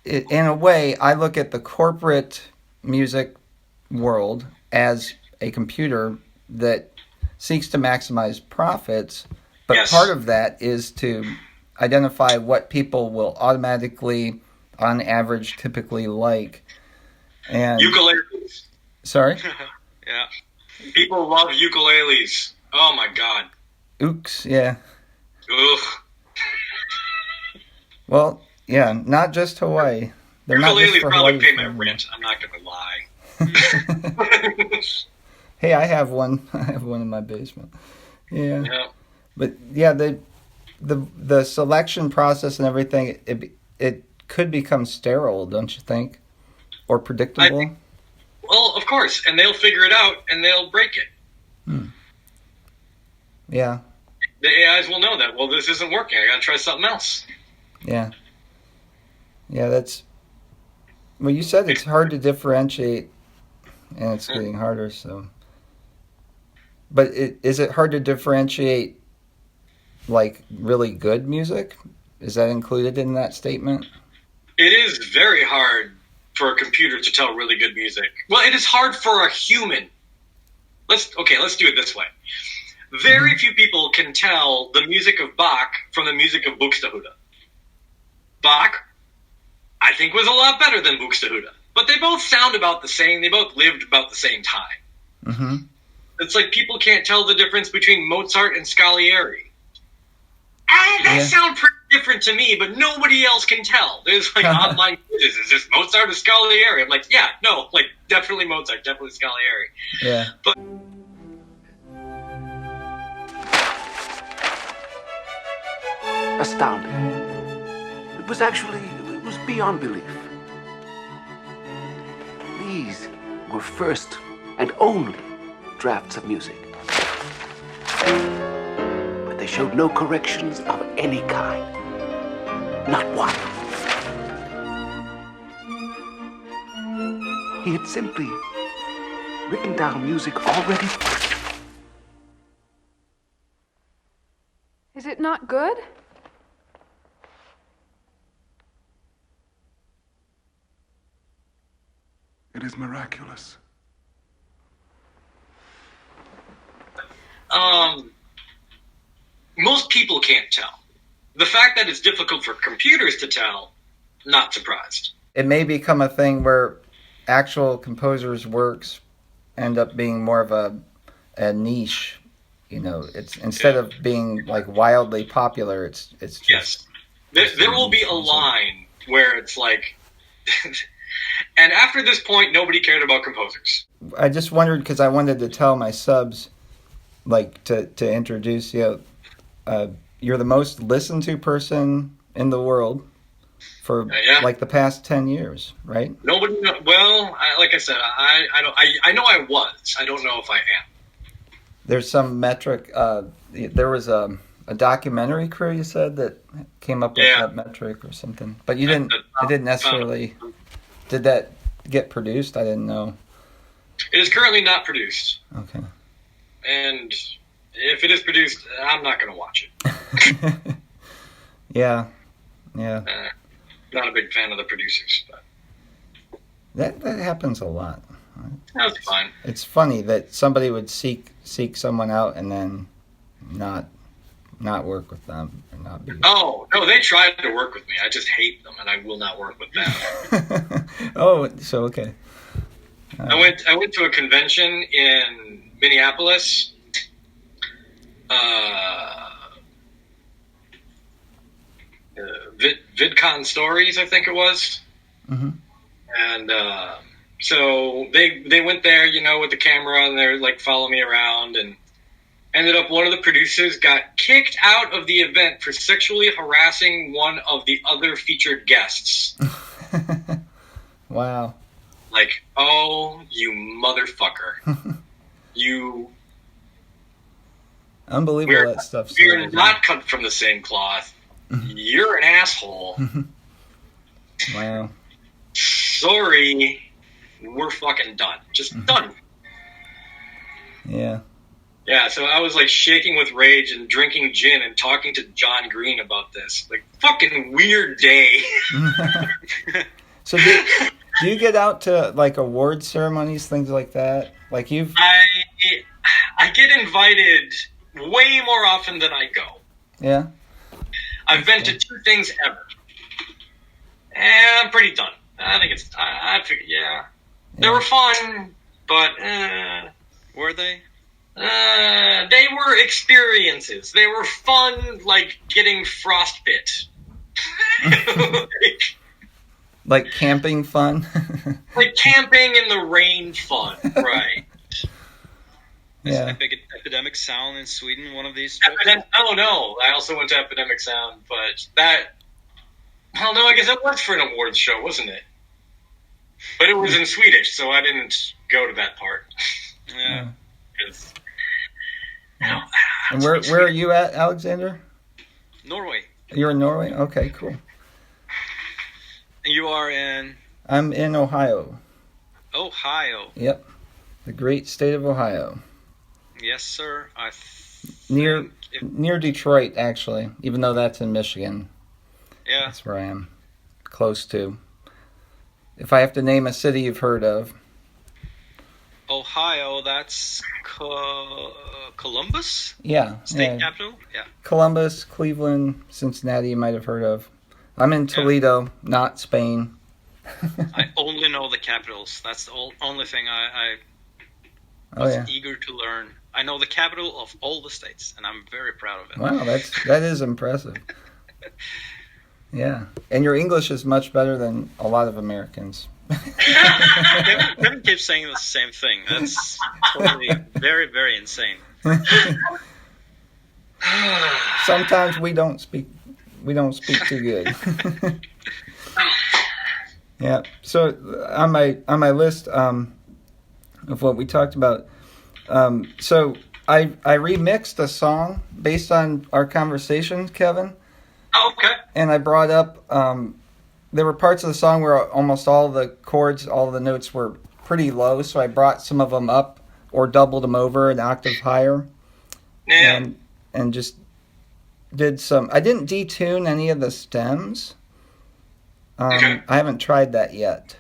in a way, I look at the corporate music world as a computer that seeks to maximize profits, but part of that is to identify what people will automatically, on average, typically like. And ukuleles. Sorry? Yeah. People love ukuleles. Oh my God. Ooks, yeah. Ugh. Well, yeah, not just Hawaii. They're not just Ukuleles for probably Hawaii. pay my rent. I'm not going to lie. Hey, I have one. I have one in my basement. Yeah. But yeah, the selection process and everything, it could become sterile, don't you think? Or predictable? Well, of course, and they'll figure it out and they'll break it. Yeah. The AIs will know that. Well, this isn't working. I got to try something else. Yeah. Yeah, that's. Well, you said it's hard to differentiate, and it's getting harder. So. But is it hard to differentiate, like, really good music? Is that included in that statement? It is very hard for a computer to tell really good music. Well, it is hard for a human. Let's do it this way. Very few people can tell the music of Bach from the music of Buxtehude. Bach, I think, was a lot better than Buxtehude. But they both sound about the same. They both lived about the same time. Mm-hmm. It's like people can't tell the difference between Mozart and Scaglieri. That sound pretty different to me, but nobody else can tell. There's like online quizzes. Is this Mozart or Scaglieri? I'm like, definitely Mozart, definitely Scaglieri. Yeah. But Astounding. It was beyond belief. These were first and only drafts of music. But they showed no corrections of any kind. Not one. He had simply written down music already. Is it not good? It is miraculous. Most people can't tell. The fact that it's difficult for computers to tell, not surprised. It may become a thing where actual composers' works end up being more of a niche. You know, it's instead of being like wildly popular, it's just, yes. There will be a line where it's like, and after this point, nobody cared about composers. I just wondered because I wanted to tell my subs, like to introduce you. You're the most listened to person in the world for like the past 10 years, right? Nobody. Well, like I said, I know I was. I don't know if I am. There's some metric. There was a documentary crew you said that came up with that metric or something, but you didn't. It didn't necessarily. Did that get produced? I didn't know. It is currently not produced. Okay. And if it is produced, I'm not going to watch it. Yeah. Not a big fan of the producers. But. That happens a lot. That's fine. It's funny that somebody would seek someone out and then not work with them or not be. Oh no, they tried to work with me. I just hate them, and I will not work with them. Oh, so okay. I went to a convention in Minneapolis. VidCon Stories, I think it was. Mm-hmm. And so they went there, you know, with the camera, and they're like following me around, and ended up one of the producers got kicked out of the event for sexually harassing one of the other featured guests. Wow. Like, oh, you motherfucker. You... Unbelievable that stuff. We're not cut from the same cloth. You're an asshole. Wow. Sorry. We're fucking done. Just done. Yeah. Yeah, so I was like shaking with rage and drinking gin and talking to John Green about this. Like, fucking weird day. So do you get out to like award ceremonies, things like that? Like I get invited way more often than I go. Yeah. I've been to 2 things ever. And I'm pretty done. I think it's I figured they were fun, but were they? They were experiences. They were fun, like getting frostbite. Like camping fun? Like camping in the rain fun, right. Is Epidemic Sound in Sweden one of these trips? Oh, no. I also went to Epidemic Sound, but that... Well, no, I guess that was for an awards show, wasn't it? But it was in Swedish, so I didn't go to that part. Yeah. And where are you at, Alexander? Norway. You're in Norway? Okay, cool. And you are in? I'm in Ohio. Ohio. Yep. The great state of Ohio. Yes, sir. Near Detroit, actually, even though that's in Michigan. Yeah. That's where I am. Close to. If I have to name a city you've heard of. Ohio, that's Columbus? Yeah. State capital? Yeah. Columbus, Cleveland, Cincinnati you might have heard of. I'm in Toledo, not Spain. I only know the capitals. That's the only thing I was eager to learn. I know the capital of all the states, and I'm very proud of it. Wow, that is impressive. Yeah, and your English is much better than a lot of Americans. Kevin keeps saying the same thing. That's totally very, very insane. Sometimes we don't speak too good. Yeah. So on my list of what we talked about, so I remixed a song based on our conversation, Kevin. Oh, okay. And I brought up, there were parts of the song where almost all the chords, all the notes were pretty low, so I brought some of them up or doubled them over an octave higher. Yeah. And just did some, I didn't detune any of the stems. Okay. I haven't tried that yet,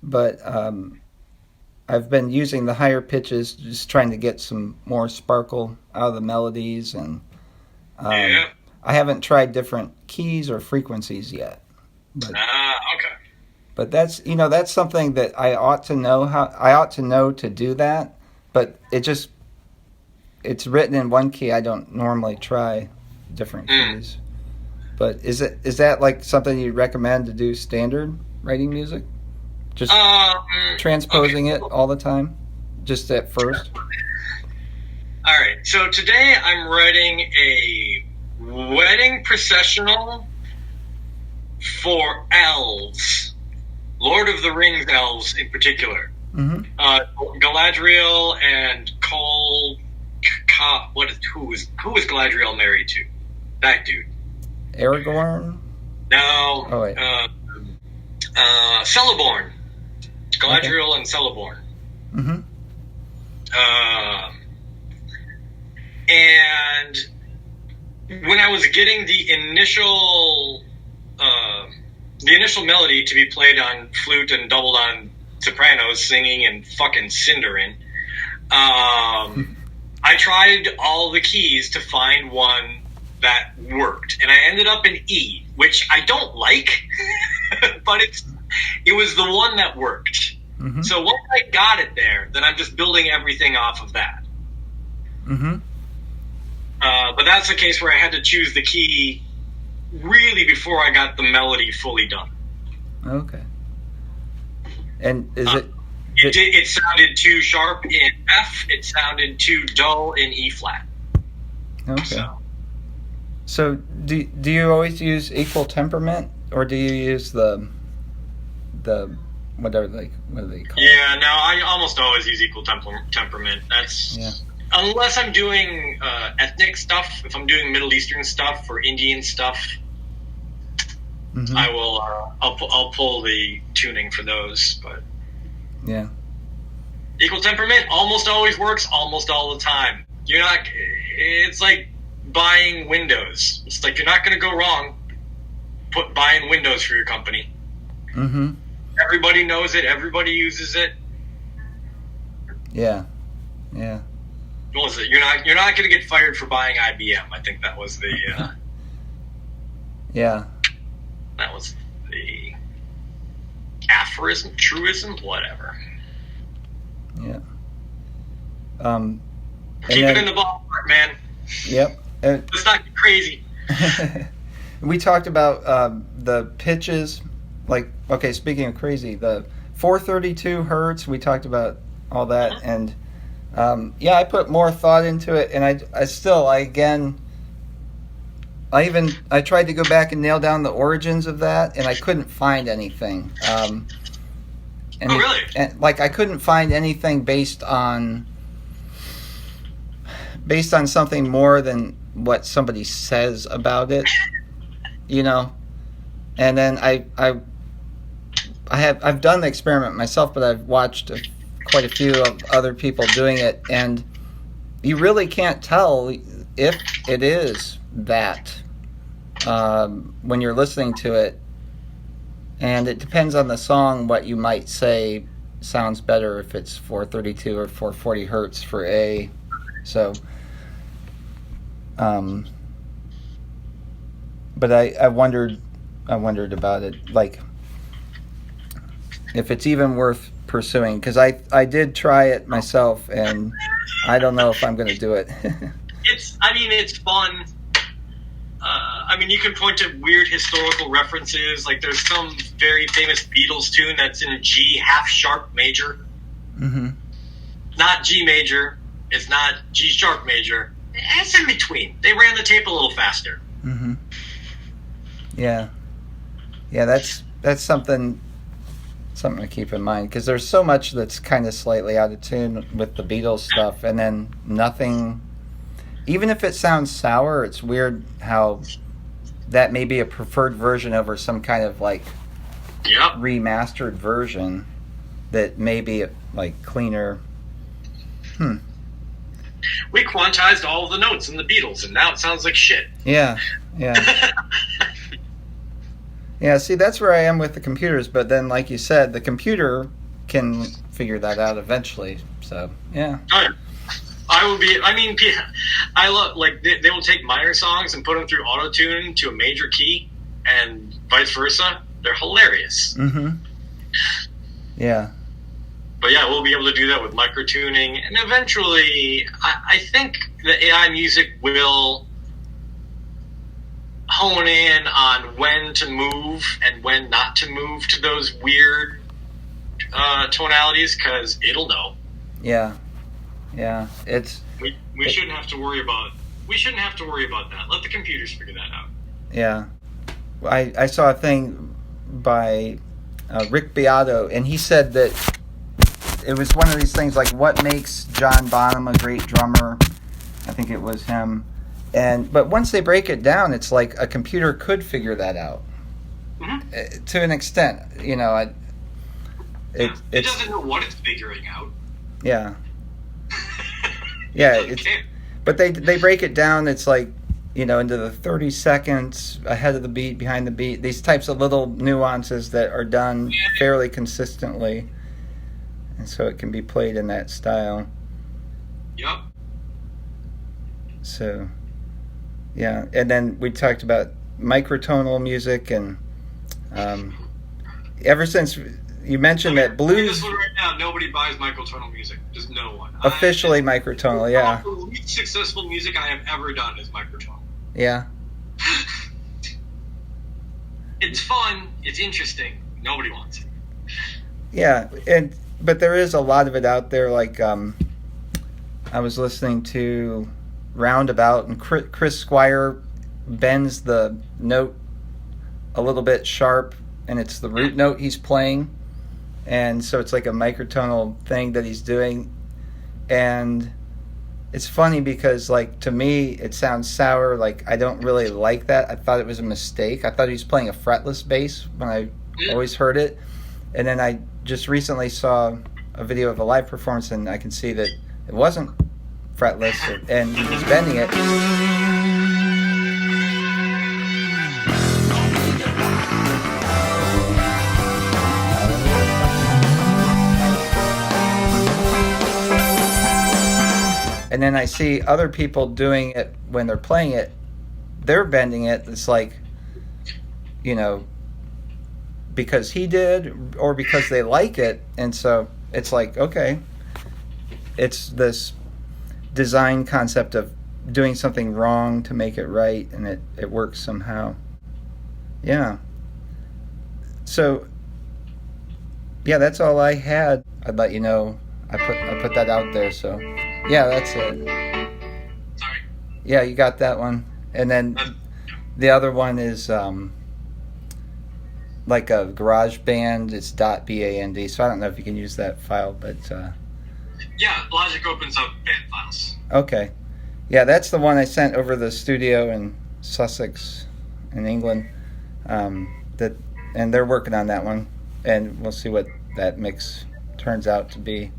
but I've been using the higher pitches, just trying to get some more sparkle out of the melodies, and I haven't tried different keys or frequencies yet. But, okay. But that's something that I ought to know to do that, but it's written in one key. I don't normally try different keys. But is that like something you'd recommend to do standard writing music? Just transposing it all the time? Just at first? All right. So today I'm writing a wedding processional for elves. Lord of the Rings elves in particular. Mm-hmm. Galadriel and Cole... Who was Galadriel married to? That dude. Aragorn? No. Oh, wait. Celeborn. Galadriel and Celeborn. Mm-hmm. And when I was getting the initial melody to be played on flute and doubled on sopranos, singing and fucking Cinderin, I tried all the keys to find one that worked, and I ended up in E, which I don't like, but it was the one that worked. Mm-hmm. So once I got it there, then I'm just building everything off of that. Mm-hmm. But that's a case where I had to choose the key really before I got the melody fully done. Okay. And is it sounded too sharp in F. It sounded too dull in E flat. Okay. So do you always use equal temperament, or do you use the what do they call it? Yeah, no, I almost always use equal temperament. That's unless I'm doing ethnic stuff. If I'm doing Middle Eastern stuff or Indian stuff, mm-hmm. I will. I'll pull the tuning for those, but yeah, equal temperament almost always works almost all the time. You're not. It's like buying windows. It's like you're not going to go wrong buying windows for your company. Mm-hmm. Everybody knows it. Everybody uses it. Yeah. Yeah. What was it? You're not going to get fired for buying IBM. I think that was the. Yeah. That was the aphorism, truism, whatever. Yeah. Keep it in the ballpark, man. Yep. Let's not get crazy. We talked about the pitches. Like, okay, speaking of crazy, the 432 hertz, we talked about all that. Mm-hmm. And I put more thought into it. And I tried to go back and nail down the origins of that, and I couldn't find anything. Really? I couldn't find anything based on something more than what somebody says about it, you know. And then I've done the experiment myself, but I've watched quite a few of other people doing it, and you really can't tell if it is that when you're listening to it. And it depends on the song what you might say sounds better, if it's 432 or 440 hertz for A. So, but I wondered about it, like if it's even worth pursuing, because I did try it myself, and I don't know if I'm going to do it. It's fun. You can point to weird historical references. Like, there's some very famous Beatles tune that's in G half sharp major. Mm-hmm. Not G major. It's not G sharp major. It's in between. They ran the tape a little faster. Mm-hmm. Yeah. Yeah, that's something something to keep in mind, because there's so much that's kind of slightly out of tune with the Beatles stuff, and then nothing. Even if it sounds sour, it's weird how that may be a preferred version over some kind of like remastered version that may be like cleaner. We quantized all of the notes in the Beatles, and now it sounds like shit. Yeah. Yeah, see, that's where I am with the computers, but then, like you said, the computer can figure that out eventually, so, yeah. I love, like, they will take minor songs and put them through auto-tune to a major key, and vice versa. They're hilarious. Mm-hmm. Yeah. But yeah, we'll be able to do that with micro-tuning, and eventually, I think the AI music will hone in on when to move and when not to move to those weird tonalities, because it'll know. Yeah, it's we shouldn't have to worry about that. Let the computers figure that out. Yeah, I saw a thing by Rick Beato, and he said that it was one of these things like what makes John Bonham a great drummer. I think it was him. But once they break it down, it's like a computer could figure that out to an extent. You know, it doesn't know what it's figuring out. Yeah, yeah. But they break it down. It's like, you know, into the 30 seconds ahead of the beat, behind the beat. These types of little nuances that are done fairly consistently, and so it can be played in that style. Yep. So. Yeah, and then we talked about microtonal music, and ever since you mentioned that blues... Right now, nobody buys microtonal music. Just no one. Officially microtonal, yeah. The least successful music I have ever done is microtonal. Yeah. It's fun. It's interesting. Nobody wants it. Yeah, but there is a lot of it out there. Like, I was listening to Roundabout, and Chris Squire bends the note a little bit sharp, and it's the root note he's playing, and so it's like a microtonal thing that he's doing. And it's funny because, like, to me it sounds sour. Like, I don't really like that. I thought it was a mistake. I thought he was playing a fretless bass when I always heard it, and then I just recently saw a video of a live performance, and I can see that it wasn't fretless, and he's bending it. And then I see other people doing it when they're playing it. They're bending it. It's like, you know, because he did or because they like it. And so it's like, okay, it's this design concept of doing something wrong to make it right, and it works somehow. Yeah. So, yeah, that's all I had. I'd let you know. I put that out there, so yeah, that's it. Sorry. Yeah, you got that one. And then the other one is like a garage band. It's .band, so I don't know if you can use that file, but yeah, Logic opens up band files. Okay. Yeah, that's the one I sent over the studio in Sussex in England. And they're working on that one, and we'll see what that mix turns out to be.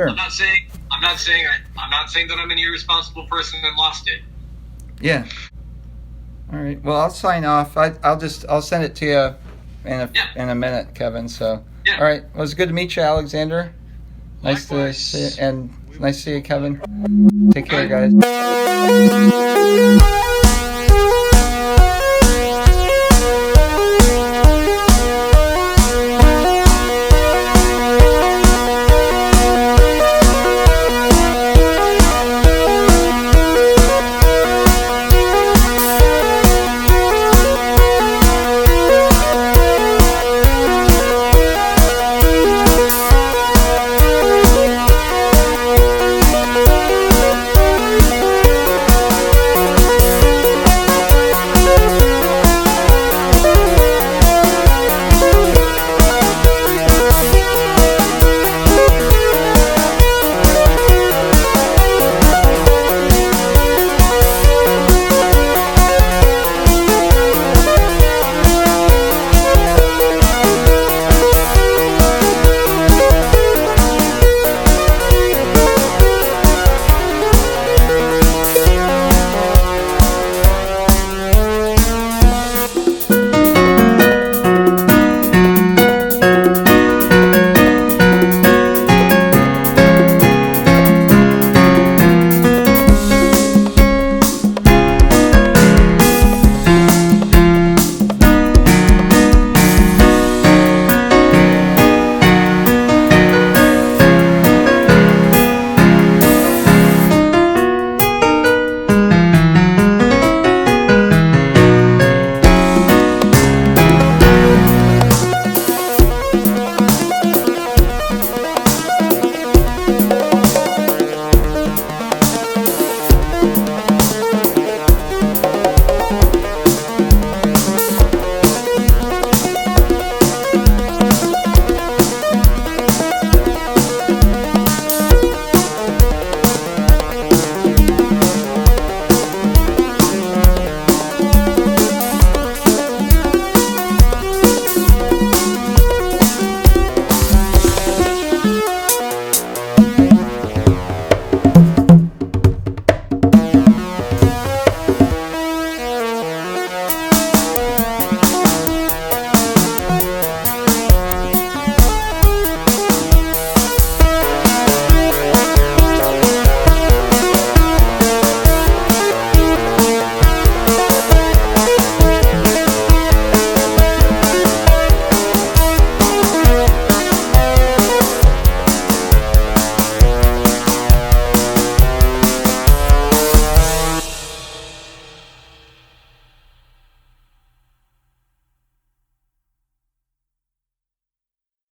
Sure. I'm not saying that I'm an irresponsible person and lost it. Yeah. All right. Well, I'll sign off. I'll send it to you in a minute, Kevin. So. Yeah. All right. Well, it was good to meet you, Alexander. Nice Likewise. to see you, and nice to see you, Kevin. Take care, guys.